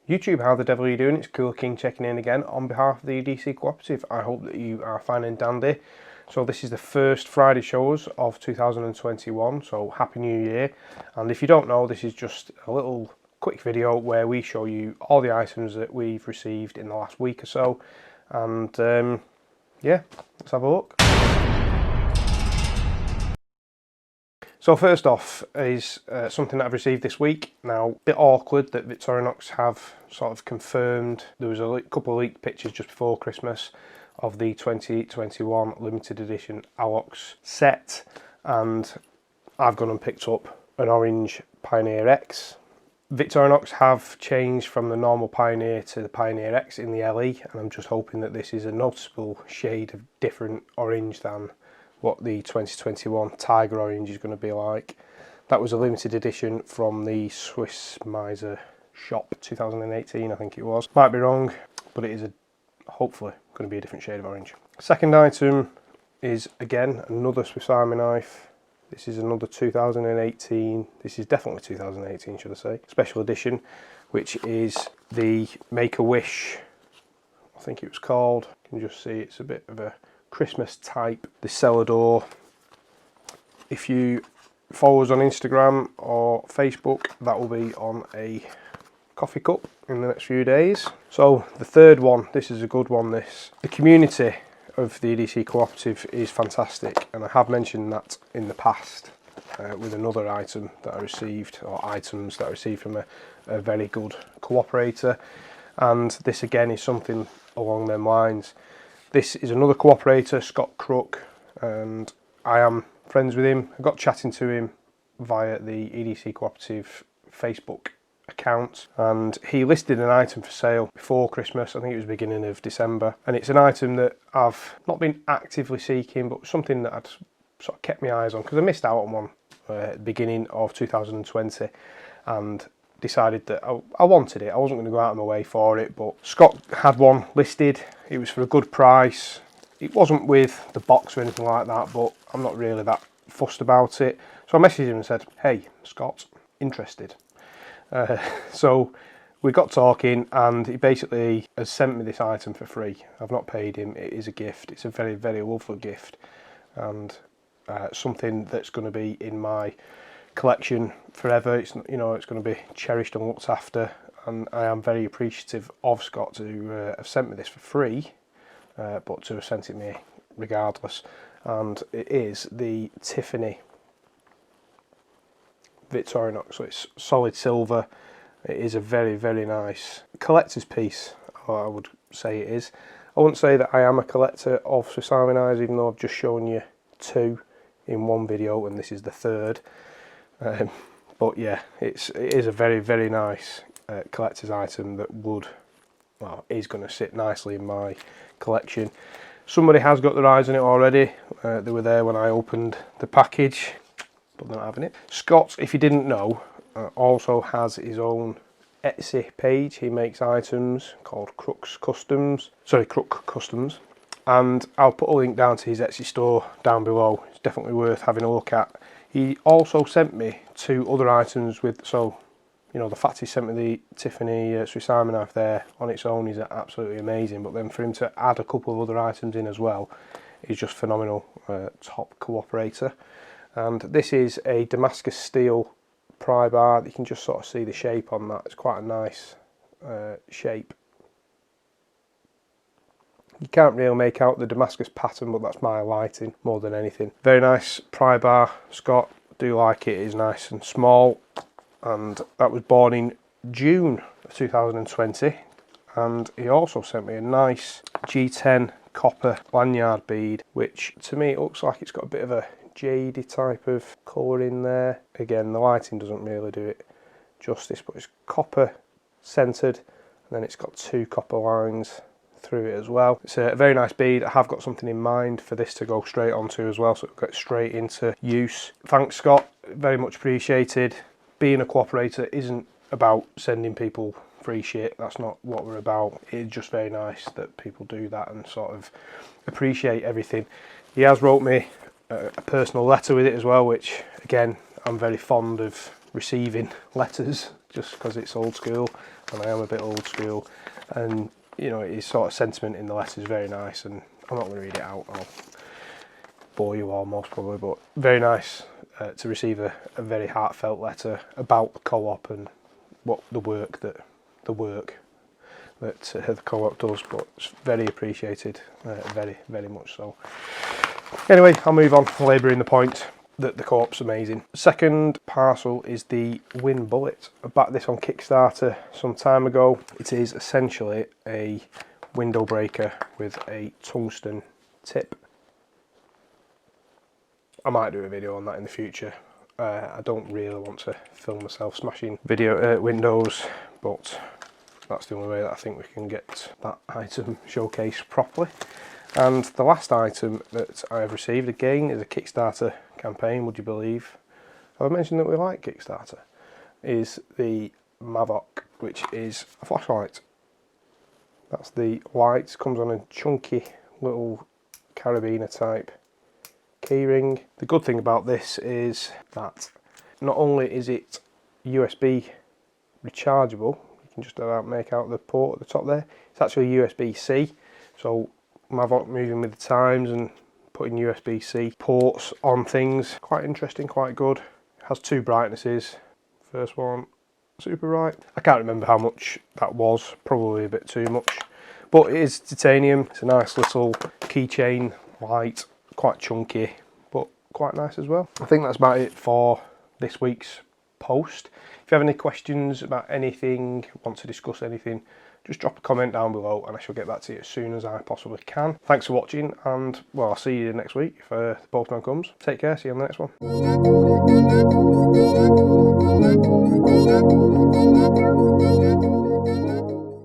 YouTube, how the devil are you doing? It's Cool King checking in again on behalf of the EDC Cooperative. I hope that you are fine and dandy. So this is the first Friday shows of 2021, so Happy New Year. And if you don't know, this is just a little quick video where we show you all the items that we've received in the last week or so. And yeah, let's have a look. So first off is something that I've received this week. Now, a bit awkward that Victorinox have sort of confirmed. There was a couple of leaked pictures just before Christmas of the 2021 limited edition Alox set, and I've gone and picked up an orange Pioneer X. Victorinox have changed from the normal Pioneer to the Pioneer X in the LE, and I'm just hoping that this is a noticeable shade of different orange than what the 2021 Tiger Orange is going to be like. That was a limited edition from the Swiss Miser shop, 2018 I think it was. Might be wrong, but it is hopefully going to be a different shade of orange. Second item is again another Swiss Army knife. This is another 2018, this is definitely 2018 should I say, special edition, which is the Make-A-Wish, I think it was called. You can just see it's a bit of a Christmas type. The cellar door. If you follow us on Instagram or Facebook, that will be on a coffee cup in the next few days. So the third one, this is a good one. The community of the EDC Cooperative is fantastic, and I have mentioned that in the past with another item that I received, or items that I received from a very good cooperator, and this again is something along them lines. This is another cooperator, Scott Crook, and I am friends with him. I got chatting to him via the EDC Cooperative Facebook account, and he listed an item for sale before Christmas. I think it was beginning of December, and it's an item that I've not been actively seeking, but something that I'd sort of kept my eyes on because I missed out on one at the beginning of 2020 and decided that I wanted it. I wasn't going to go out of my way for it, but Scott had one listed. It was for a good price. It wasn't with the box or anything like that, but I'm not really that fussed about it. So I messaged him and said, hey Scott, interested. So we got talking, and he basically has sent me this item for free. I've not paid him. It is a gift. It's a very, very lovely gift, and something that's going to be in my collection forever. It's, you know, it's going to be cherished and looked after, and I am very appreciative of Scott to have sent me this for free, but to have sent it me regardless. And it is the Tiffany Victorinox, so it's solid silver. It is a very, very nice collector's piece, I would say it is. I wouldn't say that I am a collector of Swiss Army knives, even though I've just shown you two in one video, and this is the third. But yeah, it is a very, very nice collector's item that is going to sit nicely in my collection. Somebody has got their eyes on it already. They were there when I opened the package, but they're not having it. Scott, if you didn't know, also has his own Etsy page. He makes items called Crook Customs, and I'll put a link down to his Etsy store down below. It's definitely worth having a look at. He also sent me two other items so, you know, the fact he sent me the Tiffany Swiss Army knife there on its own is absolutely amazing, but then for him to add a couple of other items in as well is just phenomenal. Top cooperator. And this is a Damascus steel pry bar. You can just sort of see the shape on that. It's quite a nice shape. You can't really make out the Damascus pattern, but that's my lighting more than anything. Very nice pry bar, Scott. Do like it. It is nice and small, and that was born in June of 2020. And he also sent me a nice G10 copper lanyard bead, which to me it looks like it's got a bit of a jadey type of colour in there. Again, the lighting doesn't really do it justice, but it's copper centred, and then it's got two copper lines through it as well. It's a very nice bead. I have got something in mind for this to go straight onto as well, so it'll get straight into use. Thanks Scott, very much appreciated. Being a cooperator isn't about sending people free shit. That's not what we're about. It's just very nice that people do that and sort of appreciate everything. He has wrote me a personal letter with it as well, which again, I'm very fond of receiving letters just because it's old school. and I am a bit old school, and you know, his sort of sentiment in the letter is very nice, and I'm not going to read it out, I'll bore you all most probably, but very nice to receive a very heartfelt letter about the co-op and what the work that the co-op does, but it's very appreciated, very much so. Anyway, I'll move on, labouring the point that the co-op's amazing. Second parcel is the Win Bullet. I backed this on Kickstarter some time ago. It is essentially a window breaker with a tungsten tip. I might do a video on that in the future. I don't really want to film myself smashing windows, but that's the only way that I think we can get that item showcased properly. And the last item that I have received, again, is a Kickstarter campaign, would you believe? Have I mentioned that we like Kickstarter? Is the Mavoc, which is a flashlight. That's the light, comes on a chunky little carabiner type keyring. The good thing about this is that not only is it USB rechargeable, you can just about make out the port at the top there, it's actually USB-C, so Mavoc moving with the times and putting USB-C ports on things, quite interesting, quite good. It has two brightnesses. First one, super bright. I can't remember how much that was, probably a bit too much, but it is titanium. It's a nice little keychain light, quite chunky, but quite nice as well. I think that's about it for this week's post. If you have any questions about anything, want to discuss anything, just drop a comment down below and I shall get back to you as soon as I possibly can. Thanks for watching, and well, I'll see you next week if the postman comes. Take care, see you on the next one.